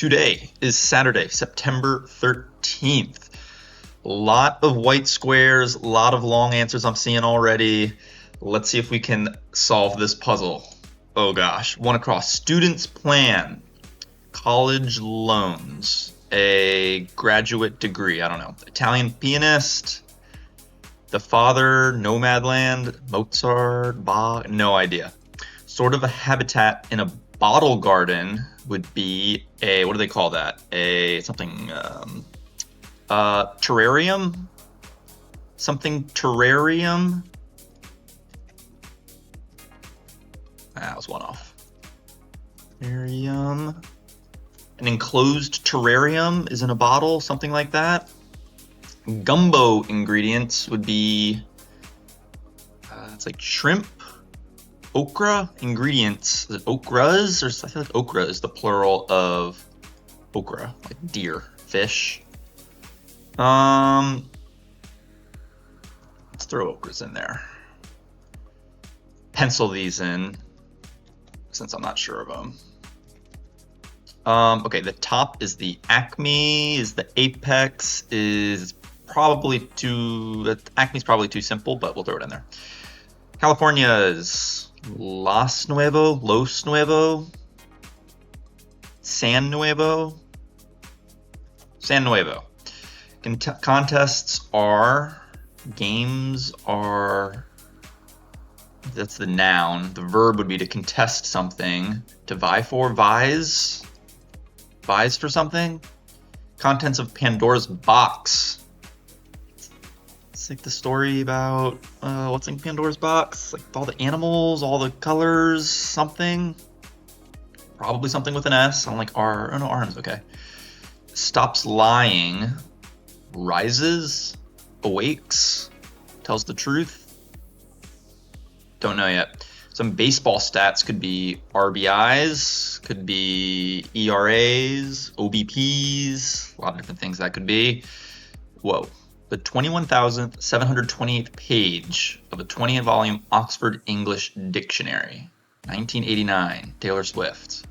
Today is Saturday, September 13th. A lot of white squares, a lot of long answers I'm seeing already. Let's see if we can solve this puzzle. Oh gosh, one across. Students plan, college loans, a graduate degree, I don't know. Italian pianist, the father, Nomadland, Mozart, Bach, no idea. Sort of a habitat in a bottle garden would be a, what do they call that? Terrarium? Something terrarium? That was one off. Terrarium. An enclosed terrarium is in a bottle, something like that. Gumbo ingredients would be, it's like shrimp. Okra ingredients. Is it okras? Or I feel like okra is the plural of okra, like deer, fish. Let's throw okras in there. Pencil these in, since I'm not sure of them. Okay, the top is the acme, is the apex, is probably too, acme's probably too simple, but we'll throw it in there. California's Los Nuevo, San Nuevo. Contests are, games are, that's the noun. The verb would be to contest something, to vie for, vies for something. Contents of Pandora's box. It's like the story about what's in Pandora's box, like all the animals, all the colors, something. Probably something with an S. I don't like R. Oh no, R is okay. Stops lying, rises, awakes, tells the truth. Don't know yet. Some baseball stats could be RBIs, could be ERAs, OBPs, a lot of different things that could be. Whoa. The 21,728th page of a 20-volume Oxford English Dictionary, 1989, Taylor Swift.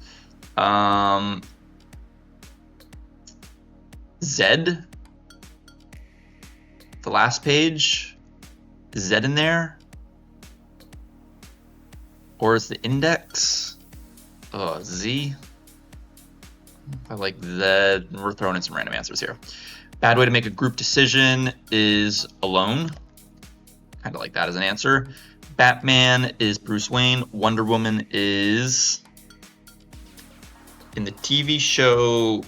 Z, the last page, is Z in there? Or is the index? Z. I like Z. We're throwing in some random answers here. Bad way to make a group decision is alone. Kind of like that as an answer. Batman is Bruce Wayne. Wonder Woman is in the TV show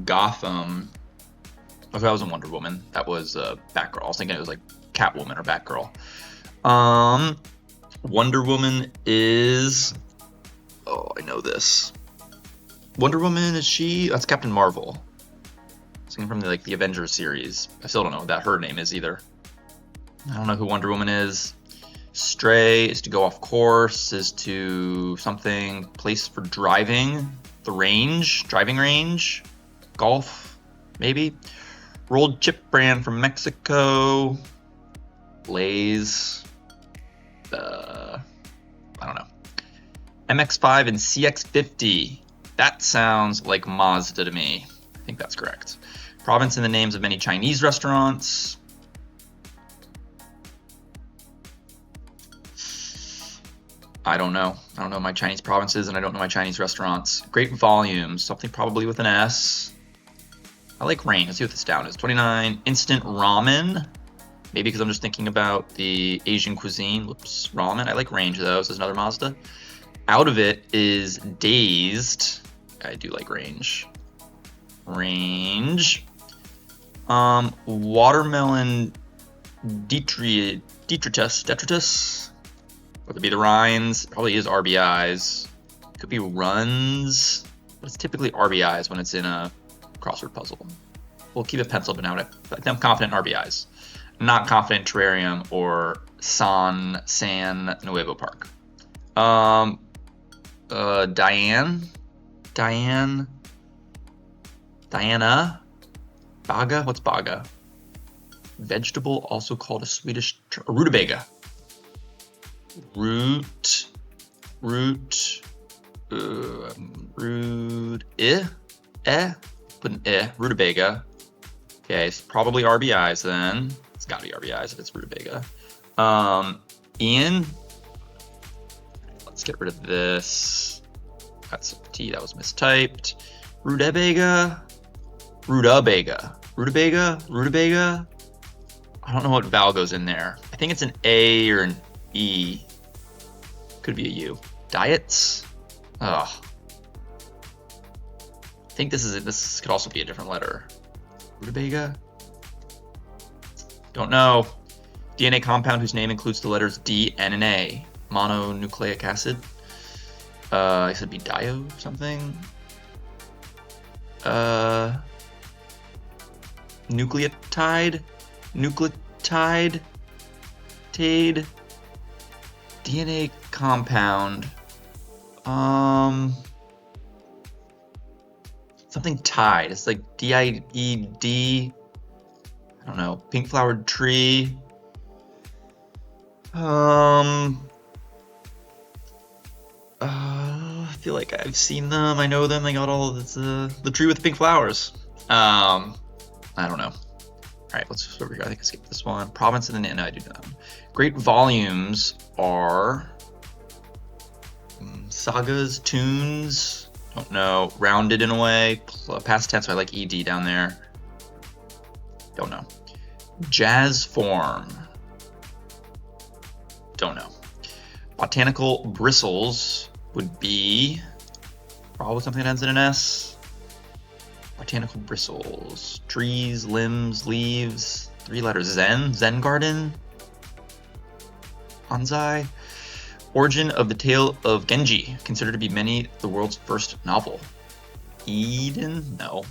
Gotham. Oh, that wasn't Wonder Woman. That was Batgirl. I was thinking it was like Catwoman or Batgirl. Wonder Woman is, oh, I know this. Wonder Woman, is she? That's Captain Marvel. Something from the Avengers series. I still don't know what that her name is either. I don't know who Wonder Woman is. Stray is to go off course, is to something, place for driving, the range, driving range, golf, maybe. Rolled chip brand from Mexico, Lay's, I don't know. MX-5 and CX-50. That sounds like Mazda to me. I think that's correct. Province in the names of many Chinese restaurants. I don't know. I don't know my Chinese provinces and I don't know my Chinese restaurants. Great volume, something probably with an S. I like rain. Let's see what this down is. 29. Instant ramen. Maybe because I'm just thinking about the Asian cuisine. Whoops, ramen. I like range though. This is another Mazda. Out of it is dazed. I do like range. Range. Watermelon detritus. Would it be the rinds? Probably is RBIs. Could be runs, but it's typically RBIs when it's in a crossword puzzle. We'll keep it penciled, but now I'm confident in RBIs. I'm not confident in Terrarium or San Nuevo Park. Diana, Baga, what's Baga? Vegetable, also called a Swedish rutabaga. put an rutabaga. Okay, it's probably RBIs then. It's gotta be RBIs if it's rutabaga. Ian, let's get rid of this. That's a T that was mistyped. Rutabaga. I don't know what vowel goes in there. I think it's an A or an E. Could be a U. Diets. Ugh. I think this could also be a different letter. Rutabaga? Don't know. DNA compound whose name includes the letters D, N, and A. Mononucleic acid. I said be dio something. Nucleotide. Tade. DNA compound. Something tied. It's like D-I-E-D. I don't know. Pink flowered tree. I feel like I've seen them. I know them. I got all of this, the tree with the pink flowers. I don't know. All right, let's over here. I think I skipped this one. Province and then no, I do know. Great volumes are sagas, tunes. Don't know. Rounded in a way. Past tense. So I like ed down there. Don't know. Jazz form. Don't know. Botanical bristles would be probably something that ends in an S. Botanical bristles. Trees, limbs, leaves. 3 letters. Zen garden. Bonsai. Origin of the Tale of Genji. Considered to be the world's first novel. Eden? No.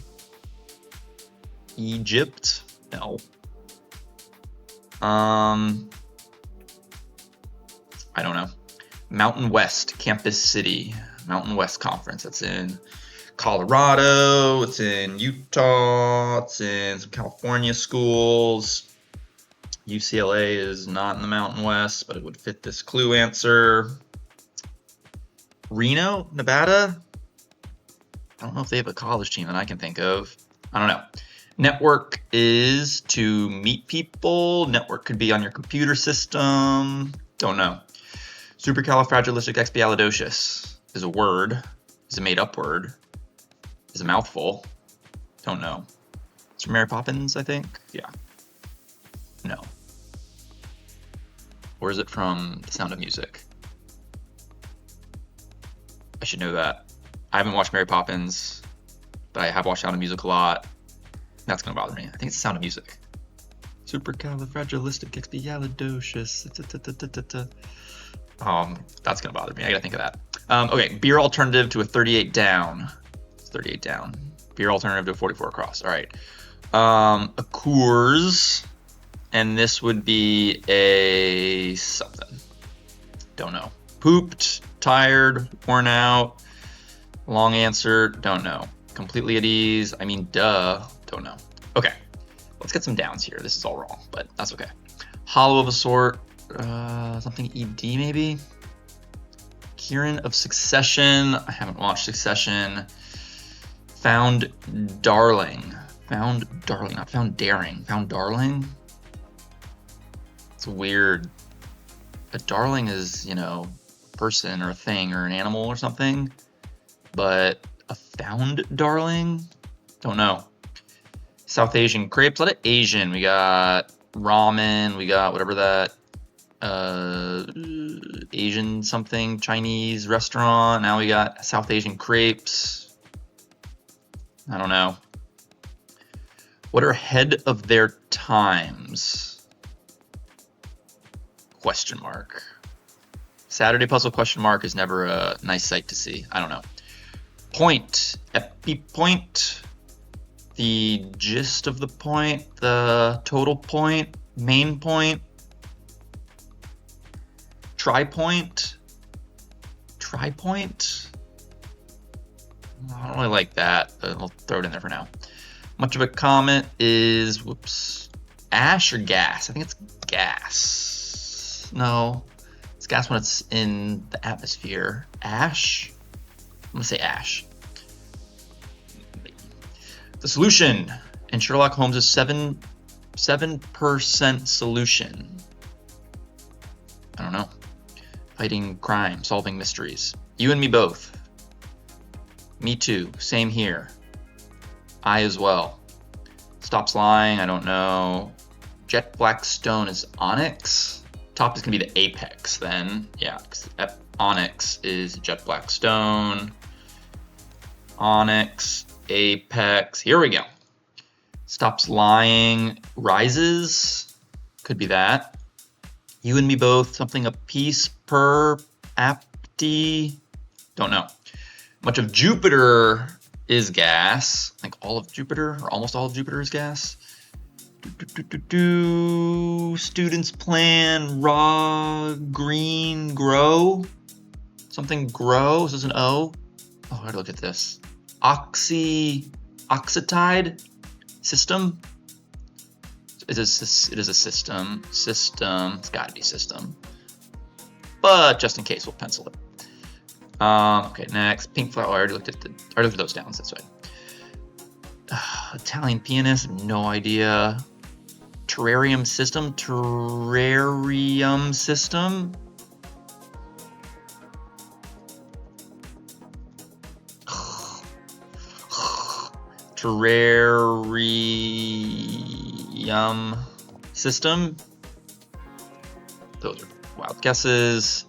Egypt? No. I don't know. Mountain West Campus City. Mountain West Conference. That's in Colorado. It's in Utah. It's in some California schools. UCLA is not in the Mountain West, but it would fit this clue answer. Reno, Nevada? I don't know if they have a college team that I can think of. I don't know. Network is to meet people. Network could be on your computer system. Don't know. Supercalifragilisticexpialidocious is a word. Is a made-up word. Is a mouthful. Don't know. It's from Mary Poppins, I think. Yeah. No. Or is it from The Sound of Music? I should know that. I haven't watched Mary Poppins, but I have watched Sound of Music a lot. That's going to bother me. I think it's The Sound of Music. Supercalifragilisticexpialidocious. That's going to bother me. I got to think of that. Okay, beer alternative to a 38 down. It's 38 down. Beer alternative to a 44 across. All right. A Coors. And this would be a something. Don't know. Pooped, tired, worn out. Long answer, don't know. Completely at ease, I mean, duh, don't know. Okay, let's get some downs here. This is all wrong, but that's okay. Hollow of a sort, something ED maybe? Kieran of Succession, I haven't watched Succession. Found darling, not found daring, found darling? It's weird. A darling is, you know, a person or a thing or an animal or something. But a found darling? Don't know. South Asian crepes. A lot of Asian. We got ramen. We got whatever that Asian something, Chinese restaurant. Now we got South Asian crepes. I don't know. What are ahead of their times? Question mark. Saturday puzzle question mark is never a nice sight to see. I don't know. Point. Epipoint. The gist of the point. The total point. Main point. Tripoint. Tripoint. I don't really like that, but I'll throw it in there for now. Much of a comet is, whoops, ash or gas? I think it's gas. No, it's gas when it's in the atmosphere. Ash? I'm gonna say ash. The solution in Sherlock Holmes is 7% solution. I don't know. Fighting crime, solving mysteries. You and me both. Me too. Same here. I as well. Stops lying. I don't know. Jet black stone is onyx. Top is gonna be the apex then. Yeah, onyx is jet black stone. Onyx, apex. Here we go. Stops lying. Rises. Could be that. You and me both. Something a piece per apty. Don't know. Much of Jupiter is gas. Like all of Jupiter, or almost all of Jupiter is gas. Students plan, raw, green, grow. Something grow. Is this an O? Oh, I gotta look at this. Oxitide system. It is a system. System. It's gotta be system. But just in case, we'll pencil it. Okay, next. Pink flower. I already looked at those downs. That's right. Italian pianist. No idea. Terrarium system. Terrarium system. Terrarium system. Those are wild guesses.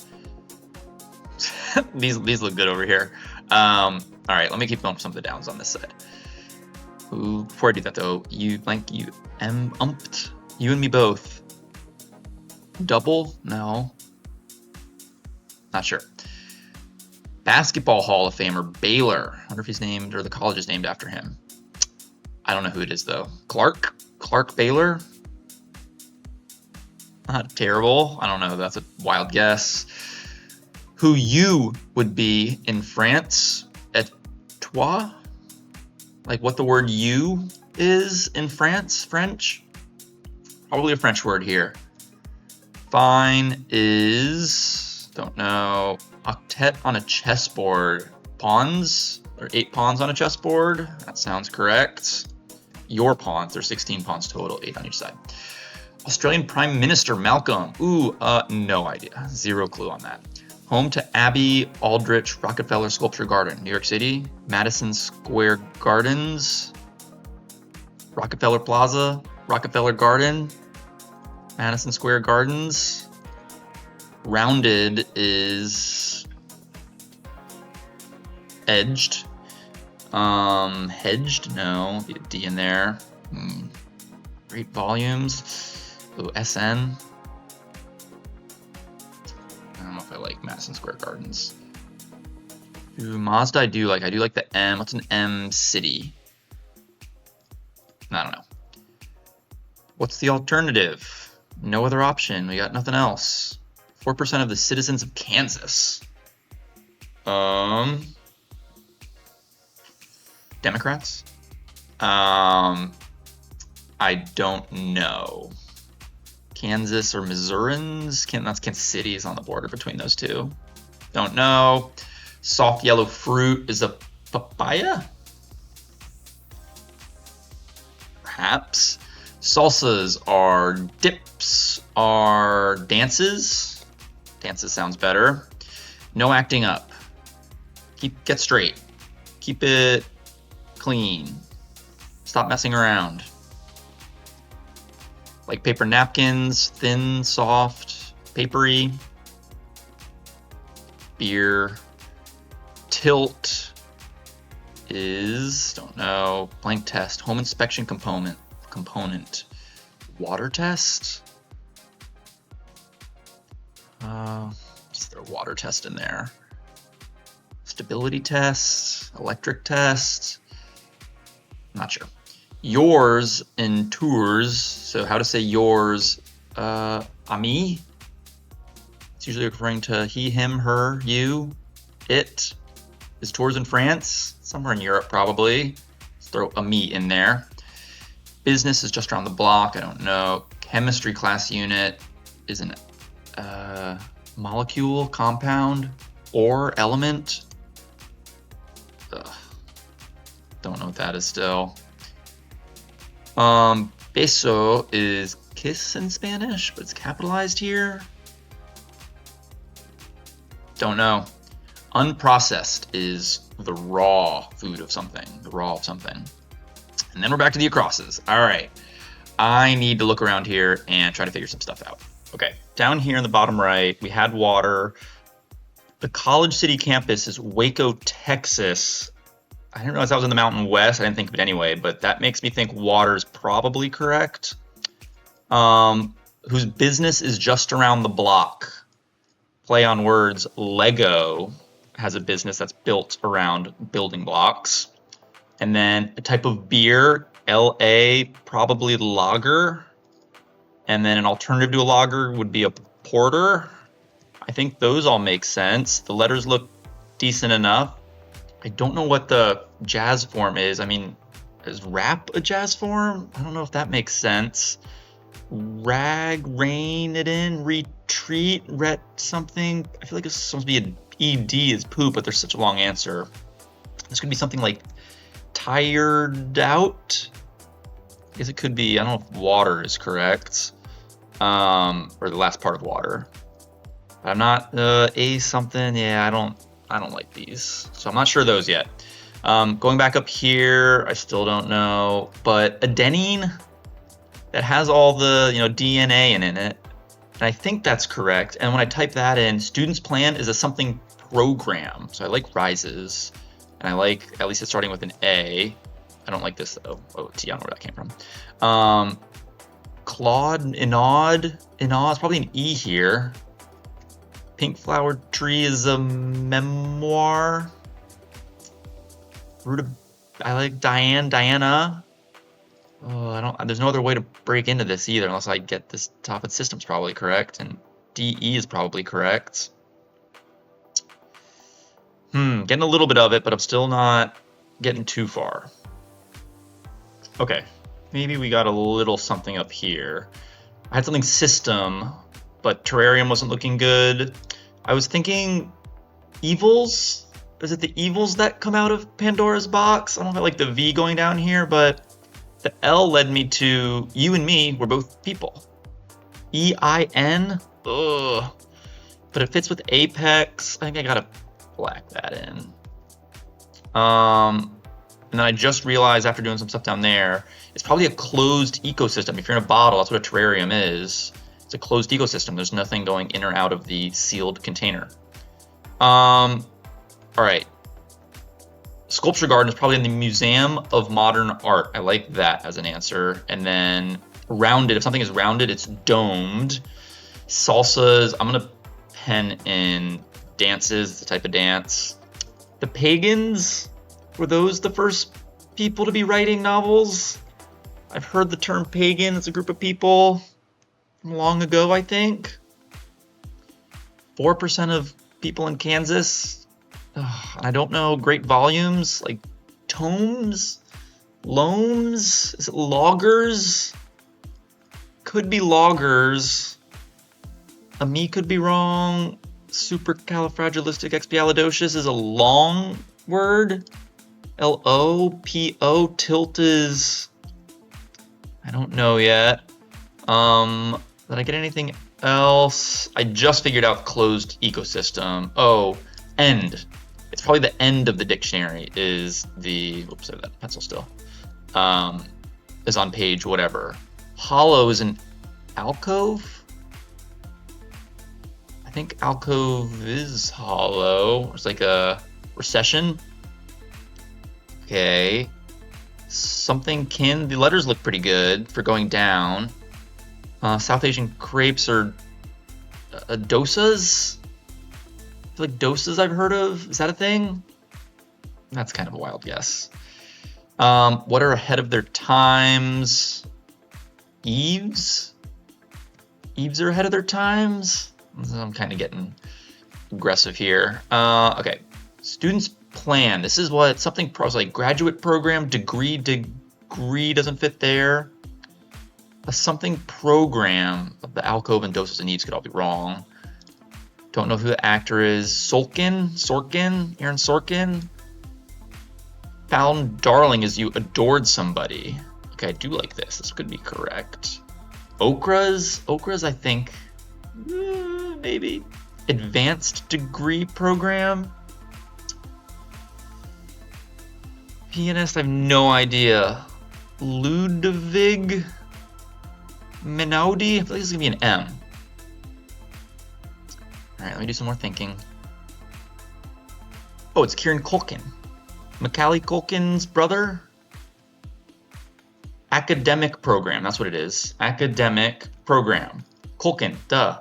these look good over here. All right, let me keep going for some of the downs on this side. Ooh, before I do that though, you umped. You and me both. Double? No. Not sure. Basketball Hall of Famer Baylor. I wonder if he's named, or the college is named after him. I don't know who it is though. Clark Baylor? Not terrible. I don't know. That's a wild guess. Who you would be in France? Et toi? Like what the word you is in France? French? Probably a French word here. Fine is, don't know. Octet on a chessboard. Pawns? There are 8 pawns on a chessboard. That sounds correct. Your pawns. There's 16 pawns total, 8 on each side. Australian Prime Minister Malcolm. Ooh, no idea. 0 clue on that. Home to Abbey Aldrich Rockefeller Sculpture Garden, New York City. Madison Square Gardens. Rockefeller Plaza. Rockefeller Garden. Madison Square Gardens. Rounded is edged. Hedged? No. Be a D in there. Great volumes. Ooh, SN. I don't know if I like Madison Square Gardens. Ooh, Mazda I do like. I do like the M. What's an M city? I don't know. What's the alternative? No other option. We got nothing else. 4% of the citizens of Kansas. Democrats? I don't know. Kansas or Missourians? That's Kansas City is on the border between those two. Don't know. Soft yellow fruit is a papaya? Perhaps. Salsas are dips, are dances. Dances sounds better. No acting up. Get straight. Keep it clean. Stop messing around. Like paper napkins, thin, soft, papery. Beer. Tilt is, don't know, blank test. Home inspection component. Water test? Just throw water test in there. Stability test, electric test. Not sure. Yours in tours. So how to say yours? Ami. It's usually referring to he, him, her, you, it. Is tours in France? Somewhere in Europe, probably. Let's throw ami in there. Business is just around the block. I don't know. Chemistry class unit is an molecule, compound, or element. Ugh. Don't know what that is still. Beso is kiss in Spanish, but it's capitalized here. Don't know. Unprocessed is the raw food of something, the raw of something. And then we're back to the acrosses. All right. I need to look around here and try to figure some stuff out. Okay, down here in the bottom right, we had water. The College City campus is Waco, Texas. I didn't realize that was in the Mountain West. I didn't think of it anyway, but that makes me think water is probably correct. Whose business is just around the block. Play on words, Lego has a business that's built around building blocks. And then a type of beer, LA, probably lager. And then an alternative to a lager would be a porter. I think those all make sense. The letters look decent enough. I don't know what the jazz form is. I mean, is rap a jazz form? I don't know if that makes sense. Rein it in, retreat, ret something. I feel like it's supposed to be an ED is poop, but there's such a long answer. This could be something like tired out. I guess it could be, I don't know if water is correct. Or the last part of water. But I'm not, a something, yeah, I don't like these. So I'm not sure of those yet. Going back up here, I still don't know. But adenine, that has all the, DNA in it. And I think that's correct. And when I type that in, student's plan is a something program. So I like rises. And I like, at least it's starting with an A. I don't like this though. Oh, T, I don't know where that came from. Claude, Inaud is probably an E here. Pink Flower Tree is a memoir. I like Diana. Oh, there's no other way to break into this either unless I get this top of system's probably correct and DE is probably correct. Getting a little bit of it, but I'm still not getting too far. Okay, maybe we got a little something up here. I had something system, but terrarium wasn't looking good. I was thinking evils. Is it the evils that come out of Pandora's box? I don't know if I like the V going down here, but the L led me to you and me. We're both people. EIN. Ugh. But it fits with Apex. I think I gotta black that in. And then I just realized after doing some stuff down there, it's probably a closed ecosystem. If you're in a bottle, that's what a terrarium is. It's a closed ecosystem. There's nothing going in or out of the sealed container. All right. Sculpture garden is probably in the Museum of Modern Art. I like that as an answer. And then rounded, if something is rounded, it's domed. Salsas, I'm gonna pen in dances, it's a type of dance. The pagans, were those the first people to be writing novels? I've heard the term pagan. It's a group of people from long ago, I think. 4% of people in Kansas. I don't know. Great volumes, like tomes, loams. Is it loggers? Could be loggers. A me could be wrong. Supercalifragilisticexpialidocious is a long word. LOPO, tilt is, I don't know yet. Did I get anything else? I just figured out closed ecosystem. Oh, end. It's probably the end of the dictionary is the, oops, I have that pencil still. Is on page whatever. Hollow is an alcove. I think alcove is hollow. It's like a recession. Okay, something kin, the letters look pretty good for going down. South Asian crepes are dosas? I feel like dosas I've heard of. Is that a thing? That's kind of a wild guess. What are ahead of their times? Eves? Eves are ahead of their times? I'm kind of getting aggressive here. Okay, students plan. This is what something like graduate program, degree doesn't fit there. A something program of the alcove and doses and needs could all be wrong. Don't know who the actor is. Aaron Sorkin. Found darling is you adored somebody. Okay, I do like this. This could be correct. Okras, I think, maybe. Advanced degree program. Pianist, I have no idea. Ludwig Minaudi? I feel like this is gonna be an M. All right, let me do some more thinking. Oh, it's Kieran Culkin. Macaulay Culkin's brother? Academic program, that's what it is. Academic program. Culkin, duh.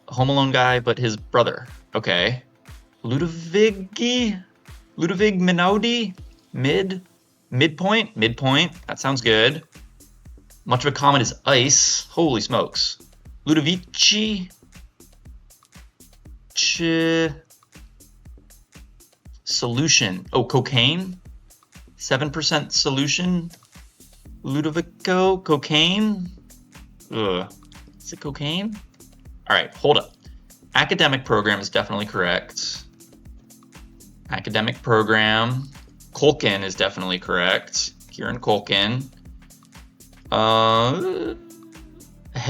A Home Alone guy, but his brother. Okay. Ludwig Minaudi? Midpoint? Midpoint. That sounds good. Much of a comet is ice. Holy smokes. Ludovici? Solution. Oh, cocaine? 7% solution? Ludovico? Cocaine? Ugh. Is it cocaine? All right, hold up. Academic program is definitely correct. Academic program. Culkin is definitely correct. Kieran Culkin. Ahead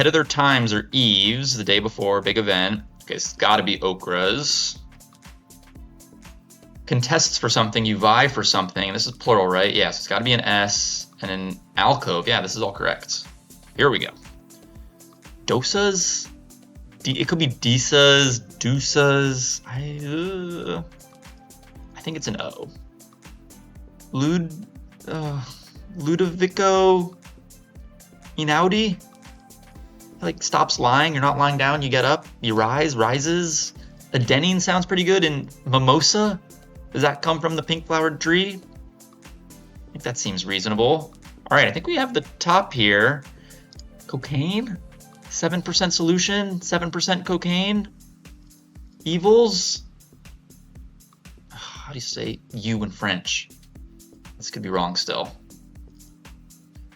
of their times are Eves, the day before, big event. Okay, it's gotta be Okras. Contests for something, you vie for something. This is plural, right? Yeah, so it's gotta be an S and an alcove. Yeah, this is all correct. Here we go. Dosas? It could be Disas, Dusas. I think it's an O. Ludovico Inaudi? Like stops lying, you're not lying down, you get up, you rises. Adenine sounds pretty good. And mimosa? Does that come from the pink flowered tree? I think that seems reasonable. All right, I think we have the top here. Cocaine? 7% solution, 7% cocaine. Evils? How do you say you in French? This could be wrong still.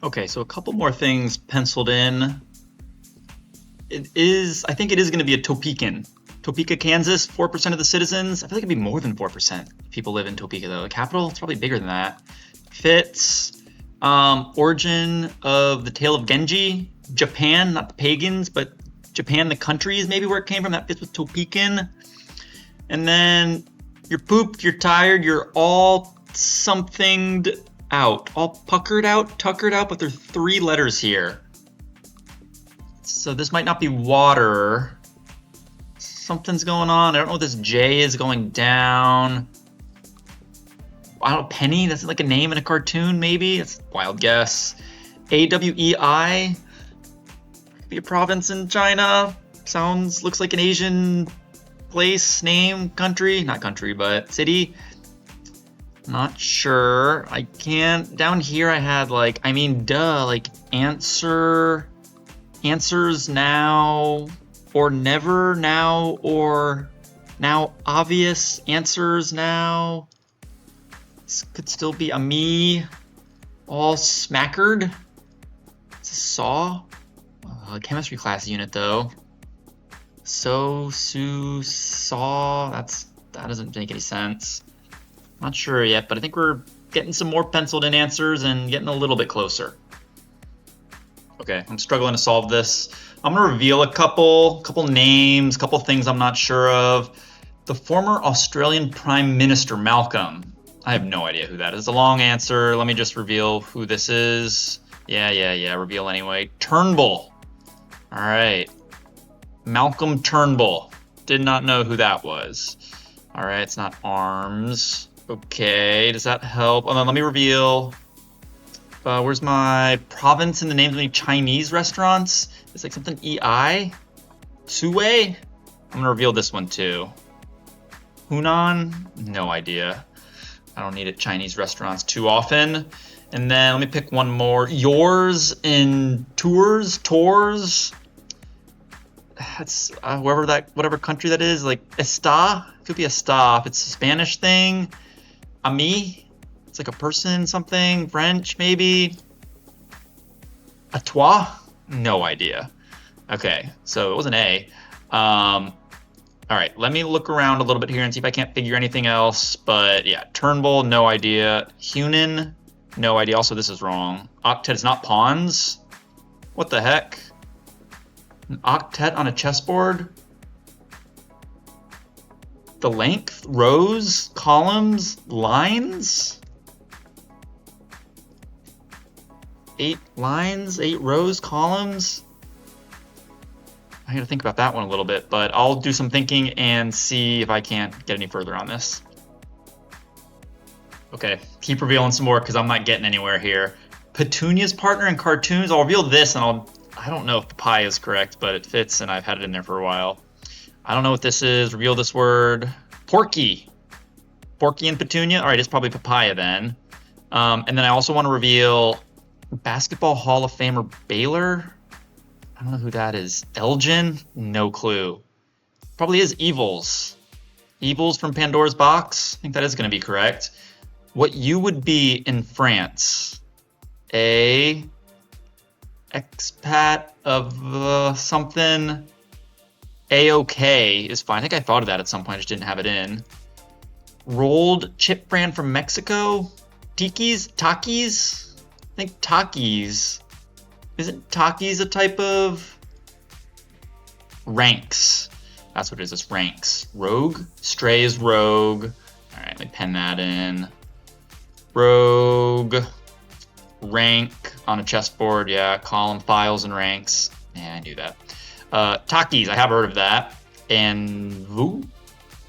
Okay, so a couple more things penciled in. I think it is going to be a Topeka. Topeka, Kansas, 4% of the citizens. I feel like it'd be more than 4% if people live in Topeka, though. The capital, it's probably bigger than that. Fits. Origin of the tale of Genji. Japan, not the pagans, but Japan, the country is maybe where it came from. That fits with Topekan. And then you're pooped, you're tired, you're all somethinged out. All puckered out, tuckered out, but there are 3 letters here. So this might not be water. Something's going on. I don't know what this J is going down. I don't know, Penny? That's like a name in a cartoon, maybe? That's a wild guess. AWEI? Be a province in China. Looks like an Asian place, name, country. Not country, but city. Not sure. I can't. Down here I had like answers now or never, now or now obvious, answers now. This could still be a me, all smackered. It's a saw. Chemistry class unit though. Saw. That doesn't make any sense. Not sure yet, but I think we're getting some more penciled in answers and getting a little bit closer. Okay, I'm struggling to solve this. I'm gonna reveal a couple names, couple things I'm not sure of. The former Australian Prime Minister Malcolm. I have no idea who that is. It's a long answer. Let me just reveal who this is. Yeah, reveal anyway. Turnbull. All right. Malcolm Turnbull. Did not know who that was. All right, it's not arms. Okay, does that help? Oh, no, let me reveal. Where's my province in the names of any Chinese restaurants? It's like something EI? Suwei? I'm gonna reveal this one too. Hunan? No idea. I don't eat at Chinese restaurants too often. And then let me pick one more. Yours in Tours? That's whatever country that is, like Esta? Could be Esta. If it's a Spanish thing. Ami? It's like a person, something. French, maybe. A toi? No idea. Okay, so it was an A. All right, let me look around a little bit here and see if I can't figure anything else. But yeah, Turnbull, no idea. Hunan, No idea. Also, this is wrong. Octet is not pawns. What the heck? An octet on a chessboard? The length? Rows? Columns? Lines? 8 lines? 8 rows? Columns? I gotta think about that one a little bit, but I'll do some thinking and see if I can't get any further on this. Okay, keep revealing some more because I'm not getting anywhere here. Petunia's partner in cartoons. I'll reveal this and I don't know if papaya is correct, but it fits and I've had it in there for a while. I don't know what this is. Reveal this word. Porky. Porky and Petunia. All right, it's probably papaya then. And then I also want to reveal Basketball Hall of Famer Baylor. I don't know who that is. Elgin? No clue. Probably is Evils. Evils from Pandora's Box. I think that is going to be correct. What you would be in France? A expat of something. A-OK is fine. I think I thought of that at some point. I just didn't have it in. Rolled chip brand from Mexico. Takis? I think Takis. Isn't Takis a type of ranks? That's what it is. It's ranks. Rogue? Stray is rogue. All right, let me pen that in. Rogue. Rank on a chessboard. Yeah, column, files, and ranks. Yeah, I knew that. Takis, I have heard of that. And Vu?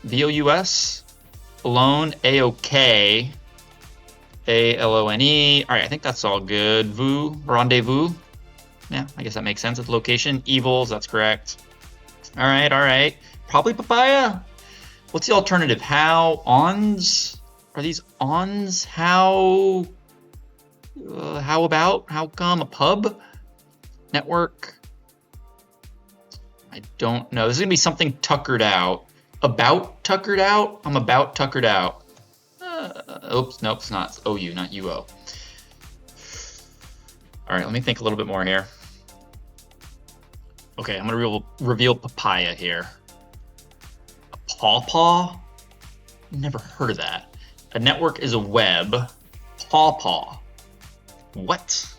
V-O-U-S? Alone, A-O-K. A-L-O-N-E. All right, I think that's all good. Vu, rendezvous. Yeah, I guess that makes sense. It's location. Evils, that's correct. All right. Probably papaya. What's the alternative? How? Ons? Are these ons? How about? How come? A pub? Network? I don't know. This is going to be something tuckered out. About tuckered out? I'm about tuckered out. Oops, nope, it's not. It's O-U, not U-O. All right, let me think a little bit more here. Okay, I'm going to reveal papaya here. A pawpaw? Never heard of that. A network is a web. Pawpaw. What?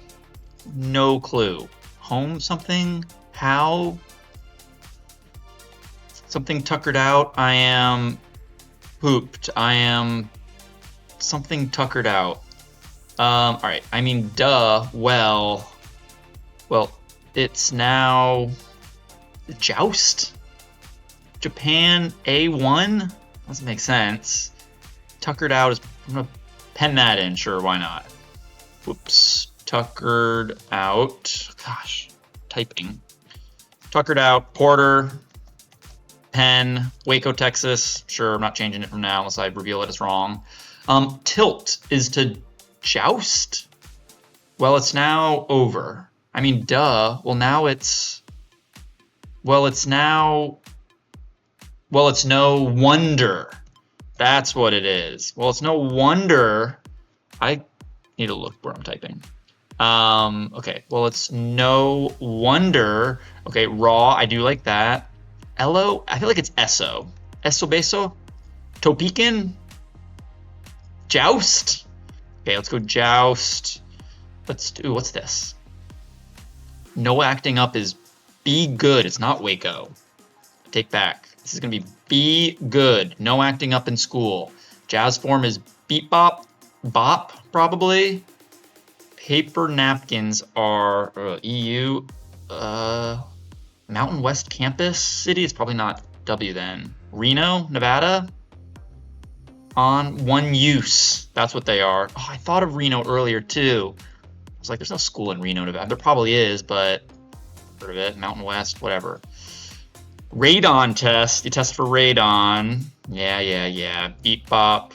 No clue. Home something? How? Something tuckered out. I am pooped. I am something tuckered out. All right. I mean, duh. Well, it's now joust. Japan A1. Doesn't make sense. Tuckered out is. I'm gonna pen that in. Sure, why not? Whoops. Tuckered out. Gosh, typing. Tuckered out. Porter. Penn. Waco, Texas. Sure, I'm not changing it from now unless I reveal it as wrong. Tilt is to joust. Well, it's now over. I mean, duh. Well, now it's. Well, it's now. Well, it's no wonder. That's what it is. Well, it's no wonder. I need to look where I'm typing. Okay. Well, it's no wonder. Okay, raw. I do like that. Elo. I feel like it's eso. Eso beso. Topican. Joust. Okay, let's go joust. Let's do. What's this? No acting up is be good. It's not Waco. Take back. This is going to be good. No acting up in school. Jazz form is beat bop. Bop, probably. Paper napkins are EU. Mountain West Campus City is probably not W then. Reno, Nevada. On one use. That's what they are. Oh, I thought of Reno earlier too. I was like, there's no school in Reno, Nevada. There probably is, but heard of it. Mountain West, whatever. Radon test. You test for radon. Yeah. Beep bop.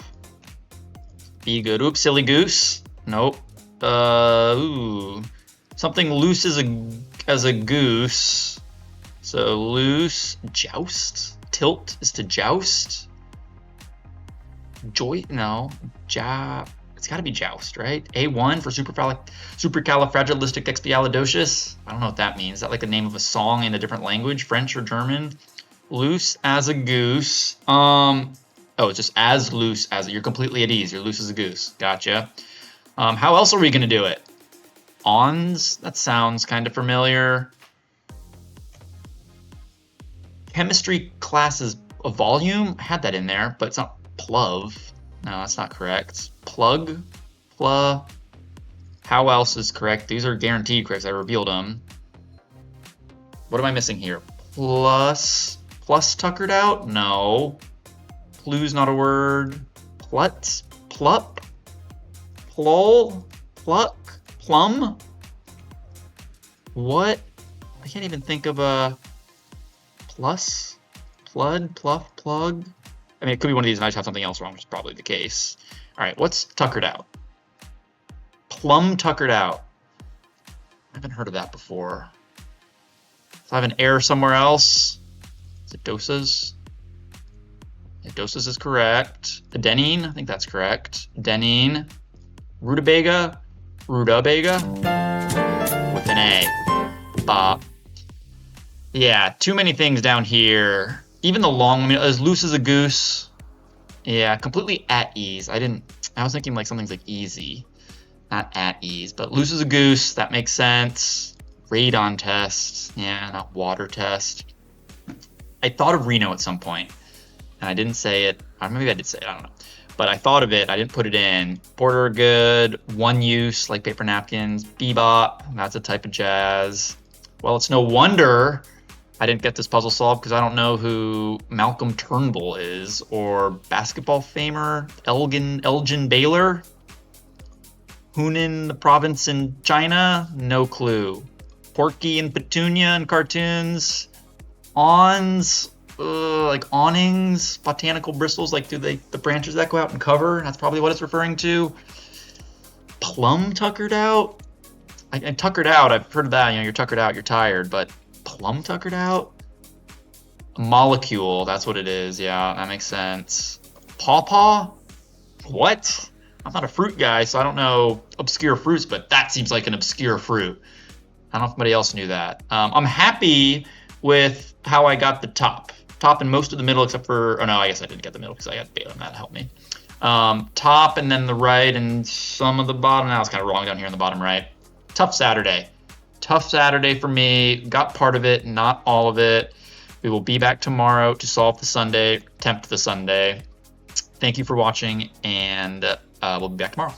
Be good. Oops, silly goose. Nope. Ooh. Something loose as a goose. So loose. Joust. Tilt is to joust. No. It's got to be joust, right? A1 for supercalifragilisticexpialidocious. I don't know what that means. Is that like the name of a song in a different language, French or German? Loose as a goose. Oh, it's just as loose as you're completely at ease. You're loose as a goose. Gotcha. How else are we going to do it? Ons? That sounds kind of familiar. Chemistry classes a volume? I had that in there, but it's not pluv. No, that's not correct. Plug? Pla? How else is correct? These are guaranteed correct. I revealed them. What am I missing here? Plus tuckered out? No. Plu's not a word. Plut? Plup? Plol? Pluck? Plum? What? I can't even think of a plus? Plud? Pluff? Plug? I mean, it could be one of these and I just have something else wrong, which is probably the case. All right, what's tuckered out? Plum tuckered out. I haven't heard of that before. So I have an error somewhere else. Is it dosas? Yeah, dosas is correct. Adenine, I think that's correct. Adenine. Rutabaga. Rutabaga. With an A. Bop. Yeah, too many things down here. Even the long, I mean, as loose as a goose. Yeah, completely at ease. I was thinking like something's like easy. Not at ease, but loose as a goose. That makes sense. Radon test. Yeah, not water test. I thought of Reno at some point, and I didn't say it. Or maybe I did say it. I don't know. But I thought of it. I didn't put it in. Porter good. One use, like paper napkins. Bebop. That's a type of jazz. Well, it's no wonder I didn't get this puzzle solved because I don't know who Malcolm Turnbull is, or basketball famer Elgin Baylor. Hunan, the province in China? No clue. Porky and Petunia in cartoons. Awns, like awnings, botanical bristles, like the branches that go out and cover? That's probably what it's referring to. Plum tuckered out? And tuckered out, I've heard of that, you're tuckered out, you're tired, but plum tuckered out? A molecule, that's what it is, yeah, that makes sense. Pawpaw? What? I'm not a fruit guy, so I don't know obscure fruits, but that seems like an obscure fruit. I don't know if anybody else knew that. I'm happy with how I got the top and most of the middle, except for, oh no, I guess I didn't get the middle because I had Beta and that helped me. Top and then the right and some of the bottom. Now it's kind of wrong down here in the bottom right. Tough Saturday for me. Got part of it, not all of it. We will be back tomorrow to solve the Sunday, attempt the Sunday. Thank you for watching, and we'll be back tomorrow.